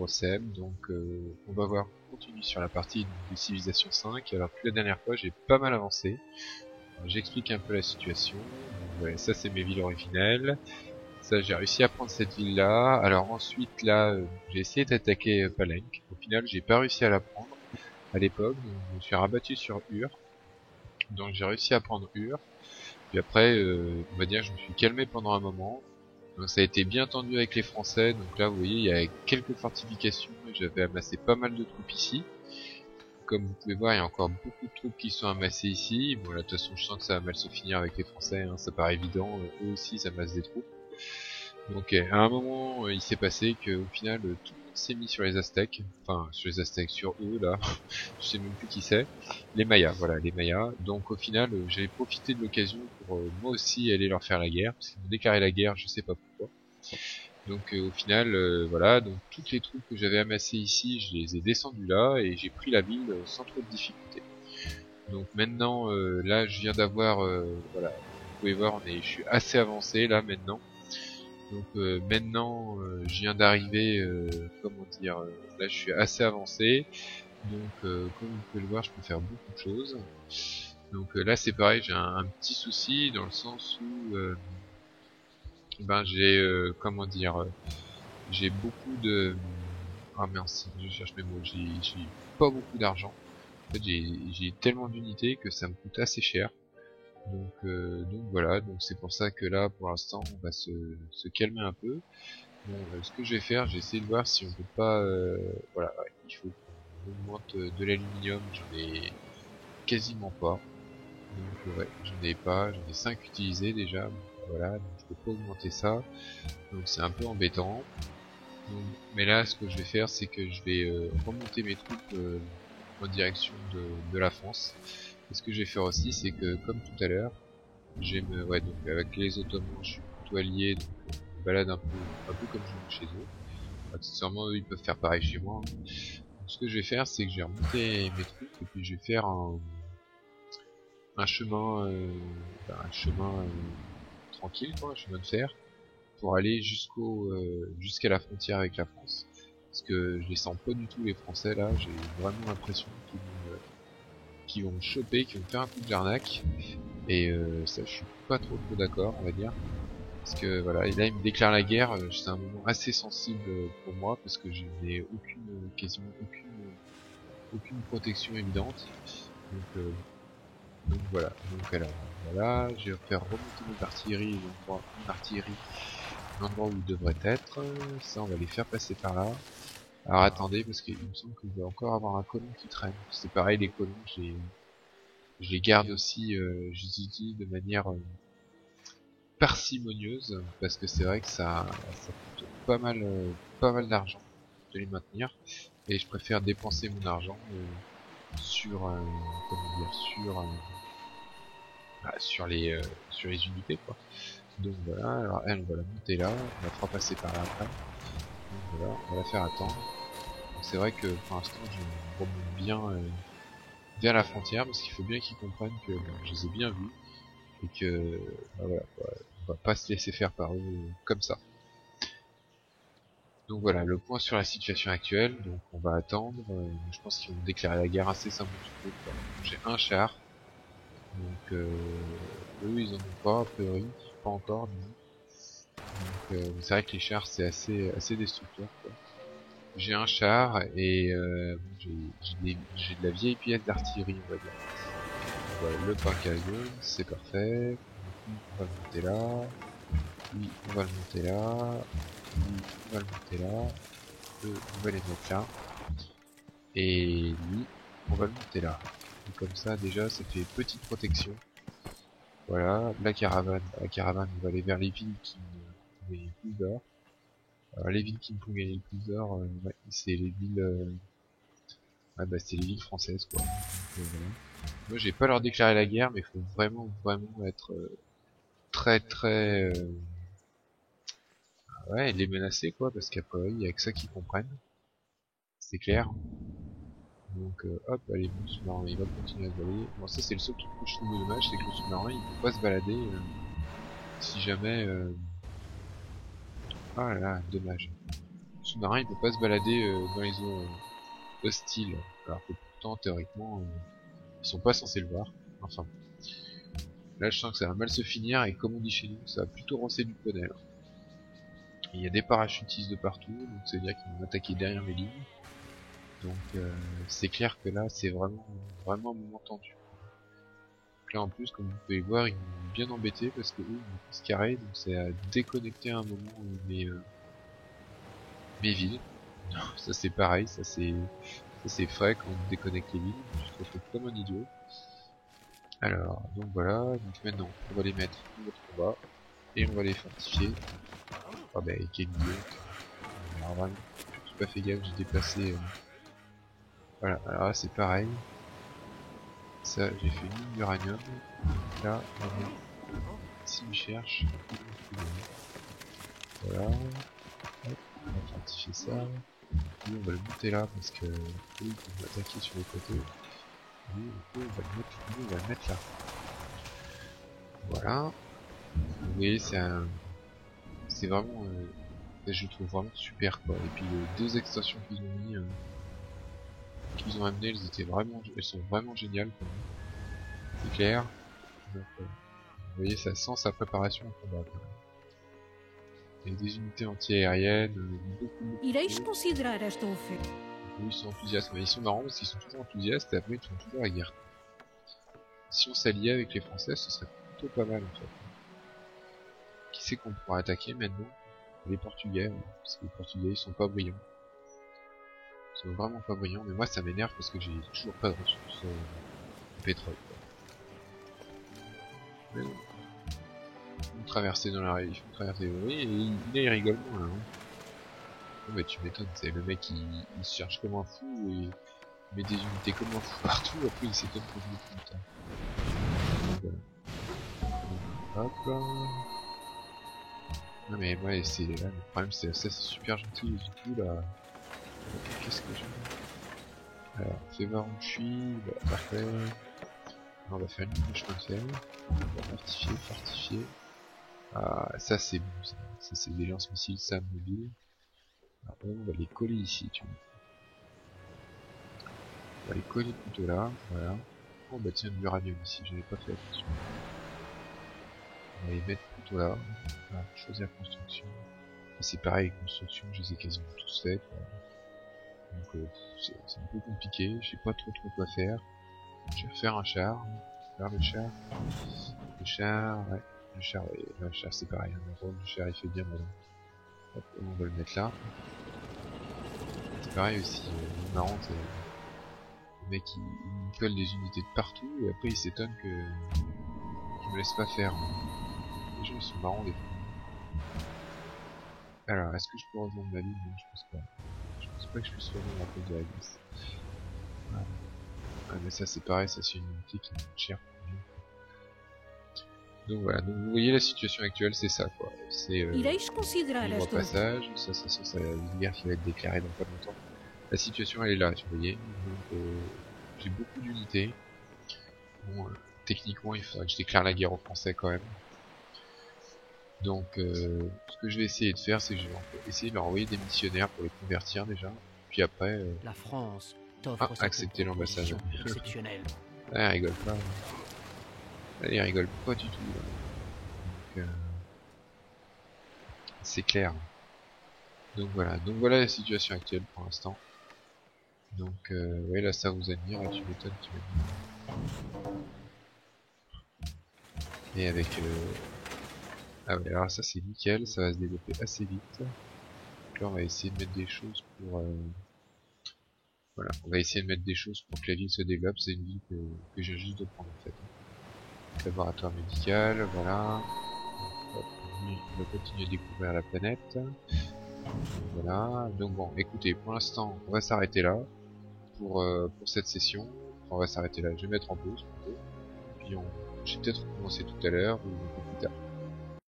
Seb, donc on va voir, on continue sur la partie de Civilization 5. Alors depuis la dernière fois j'ai pas mal avancé. J'explique un peu la situation. Donc, voilà, ça c'est mes villes originelles. Ça j'ai réussi à prendre cette ville là. Alors ensuite là j'ai essayé d'attaquer Palenque. Au final j'ai pas réussi à la prendre à l'époque, donc je me suis rabattu sur Ur. Donc j'ai réussi à prendre Ur. Puis après on va dire que je me suis calmé pendant un moment. Donc ça a été bien tendu avec les Français, donc là vous voyez il y a quelques fortifications et j'avais amassé pas mal de troupes ici. Comme vous pouvez voir il y a encore beaucoup de troupes qui sont amassées ici. Bon là de toute façon je sens que ça va mal se finir avec les Français, hein, ça paraît évident, eux aussi ça amasse des troupes. Donc à un moment il s'est passé qu'au final tout le monde s'est mis sur les Aztèques, enfin sur les Aztèques, sur eux là, je sais même plus qui c'est, les Mayas, voilà les Mayas. Donc au final j'ai profité de l'occasion pour moi aussi aller leur faire la guerre, parce qu'ils m'ont déclaré la guerre, je sais pas pourquoi. Donc au final, voilà, donc toutes les troupes que j'avais amassées ici, je les ai descendues là et j'ai pris la ville sans trop de difficultés. Donc maintenant, là, je viens d'avoir, voilà, vous pouvez voir, je suis assez avancé là maintenant. Donc maintenant, je viens d'arriver, comment dire, là, je suis assez avancé. Donc comme vous pouvez le voir, je peux faire beaucoup de choses. Donc là, c'est pareil, j'ai un petit souci dans le sens où, ben j'ai, comment dire. J'ai beaucoup de... Ah mince, je cherche mes mots, j'ai pas beaucoup d'argent. En fait, j'ai tellement d'unités que ça me coûte assez cher. Donc voilà, donc c'est pour ça que là, pour l'instant, on va se calmer un peu. Bon, ce que je vais faire, j'ai essayé de voir si on peut pas... voilà, ouais, il faut qu'on augmente de l'aluminium, j'en ai quasiment pas. Donc ouais, j'en ai 5 utilisés déjà. Voilà, donc je peux pas augmenter ça. Donc c'est un peu embêtant. Donc, mais là, ce que je vais faire, c'est que je vais remonter mes troupes en direction de la France. Et ce que je vais faire aussi, c'est que, comme tout à l'heure, ouais, donc avec les Ottomans, je suis plutôt allié, donc je me balade un peu comme je veux chez eux. Accessoirement, eux, ils peuvent faire pareil chez moi. Donc, ce que je vais faire, c'est que je vais remonter mes troupes et puis je vais faire un chemin, un chemin tranquille, quoi, un chemin de fer, pour aller jusqu'à la frontière avec la France. Parce que je les sens pas du tout les Français là, j'ai vraiment l'impression qu'ils vont me choper, qu'ils vont me faire un coup de jarnac. Et ça je suis pas trop d'accord on va dire. Parce que voilà, et là ils me déclarent la guerre, c'est un moment assez sensible pour moi parce que je n'ai quasiment aucune protection évidente. Donc, euh, donc voilà, donc alors voilà, je vais faire remonter mon artillerie, l'endroit où il devrait être. Ça on va les faire passer par là. Alors attendez, parce qu'il me semble que je vais encore avoir un colon qui traîne. C'est pareil, les colons, je les garde aussi, je les utilise de manière parcimonieuse, parce que c'est vrai que ça coûte pas mal d'argent de les maintenir, et je préfère dépenser mon argent sur, comment dire, sur les unités, quoi. Donc voilà, alors elle, on va la monter là, on la fera passer par là après. Donc voilà, on va la faire attendre. C'est vrai que pour l'instant, je remonte bien. Vers la frontière parce qu'il faut bien qu'ils comprennent que je les ai bien vus et que bah voilà, on va pas se laisser faire par eux comme ça. Donc voilà le point sur la situation actuelle. Donc on va attendre. Je pense qu'ils vont déclarer la guerre assez simplement. J'ai un char. Donc eux ils en ont pas a priori, pas encore. Donc c'est vrai que les chars c'est assez destructeur, quoi. J'ai un char et j'ai de la vieille pièce d'artillerie on va dire. Voilà, le Pacagone, c'est parfait. On va le monter là. Lui, on va le monter là. Lui, on va le monter là. Eux, on va les mettre là. Et lui, on va le monter là. Et comme ça, déjà, ça fait une petite protection. Voilà, la caravane, on va aller vers les villes qui me font gagner le plus d'or. Alors, les villes qui me font gagner le plus d'or, ouais, c'est les villes, ah bah, c'est les villes françaises, quoi. Donc, voilà. Moi, j'ai pas leur déclarer la guerre, mais il faut vraiment être très ouais, les menacer quoi, parce qu'après il y a que ça qu'ils comprennent, c'est clair. Donc hop, allez, bon, le sous-marin il va continuer à se balader. Bon, ça c'est le seul truc que je trouve dommage, c'est que le sous-marin il peut pas se balader si jamais. Ah là là, dommage. sous-marin il peut pas se balader dans les eaux hostiles, alors que pourtant théoriquement ils sont pas censés le voir. Enfin, là je sens que ça va mal se finir et comme on dit chez nous, ça va plutôt rosser du poney. Il y a des parachutistes de partout, donc ça veut dire qu'ils vont attaquer derrière mes lignes. Donc c'est clair que là c'est vraiment un moment tendu. Donc là en plus comme vous pouvez le voir ils m'ont bien embêté parce que eux ils m'ont se carré, donc c'est à déconnecter à un moment mes villes. Ça c'est pareil, ça c'est frais quand on déconnecte les villes, je te retrouve comme un idiot. Alors donc voilà, donc maintenant on va les mettre en mode combat et on va les fortifier. Ah bah quel idiot. Alors vraiment, j'ai pas fait gaffe, j'ai déplacé. Voilà, alors là c'est pareil. Ça, j'ai fait une mine d'uranium. Là, si je cherche, voilà. Hop, on va fortifier ça. Nous on va le monter là parce que eux ils vont attaquer sur les côtés. Nous on va le mettre là. Voilà. Vous voyez c'est vraiment je trouve vraiment super quoi. Et puis les deux extensions qu'ils ont mis qu'ils ont amené, elles sont vraiment géniales quoi. C'est clair. Donc, vous voyez ça sent sa préparation au combat quoi. Il y a des unités anti-aériennes, beaucoup. Ireis considerar esta oferta. Ils sont enthousiastes, mais ils sont marrants parce qu'ils sont toujours enthousiastes et après ils font toujours la guerre. Si on s'alliait avec les Français, ce serait plutôt pas mal en fait. Qui c'est qu'on pourra attaquer maintenant? Les Portugais, parce que les Portugais ils sont pas brillants. Ils sont vraiment pas brillants, mais moi ça m'énerve parce que j'ai toujours pas de ressources de pétrole. Mais non. Ils vont traverser dans la rive, ils vont traverser, oui, et il rigole moins là. Hein. Non mais tu m'étonnes, c'est le mec il se cherche comme un fou et il met des unités comme un fou partout, après il s'étonne que je me putain. Voilà. Hop là. Non mais ouais c'est là, le problème c'est ça, c'est super gentil du tout là. Qu'est-ce que j'ai? Alors, fais voir où je suis, bah, parfait. On va faire une ligne de chemin de fer. On va fortifier. Ah, ça c'est bon, ça c'est des lance-missiles SAM mobiles. Alors, on va les coller ici, tu vois. On va les coller plutôt là, voilà. Oh bah tiens, de l'uranium ici, j'avais pas fait attention. On va les mettre plutôt là. Voilà, choisir construction. Et c'est pareil, les constructions, je les ai quasiment tous faites. Donc c'est un peu compliqué, je sais pas trop quoi faire. Je vais refaire un char. Faire le char. Le char, ouais. Le char c'est pareil. Le char il fait bien voilà. Hop, on va le mettre là. C'est pareil aussi, marrant, le mec il me colle des unités de partout et après il s'étonne que je me laisse pas faire. Les gens ils sont marrants des fois. Alors, est-ce que je peux rejoindre ma ligne? Non, je pense pas. Je pense pas que je puisse rejoindre à cause de la glisse. Voilà. Ah, mais ça c'est pareil, ça c'est une unité qui coûte cher pour lui. Donc voilà, donc vous voyez la situation actuelle, c'est ça quoi. C'est le passage, ça la guerre qui va être déclarée dans pas longtemps. La situation elle est là, vous voyez. Donc j'ai beaucoup d'unités. Bon, techniquement il faudrait que je déclare la guerre aux Français quand même. Donc ce que je vais essayer de faire, c'est que je vais essayer de leur envoyer des missionnaires pour les convertir déjà. Puis après, la France accepter l'ambassade. Exceptionnelle. Ah, elle rigole pas. Elle rigole pas du tout. Là. Donc c'est clair. Donc voilà la situation actuelle pour l'instant. Donc ouais là ça vous admire, tu m'étonnes, tu m'admires. Et avec ah ouais alors ça c'est nickel, ça va se développer assez vite. Donc là on va essayer de mettre des choses pour voilà, on va essayer de mettre des choses pour que la ville se développe, c'est une ville que j'ai juste de prendre en fait. Laboratoire médical, voilà. Hop, on va continuer à découvrir la planète. Voilà, donc bon, écoutez, pour l'instant, on va s'arrêter là pour cette session. Enfin, on va s'arrêter là, je vais mettre en pause plutôt. Puis je vais peut-être recommencer tout à l'heure ou un peu plus tard.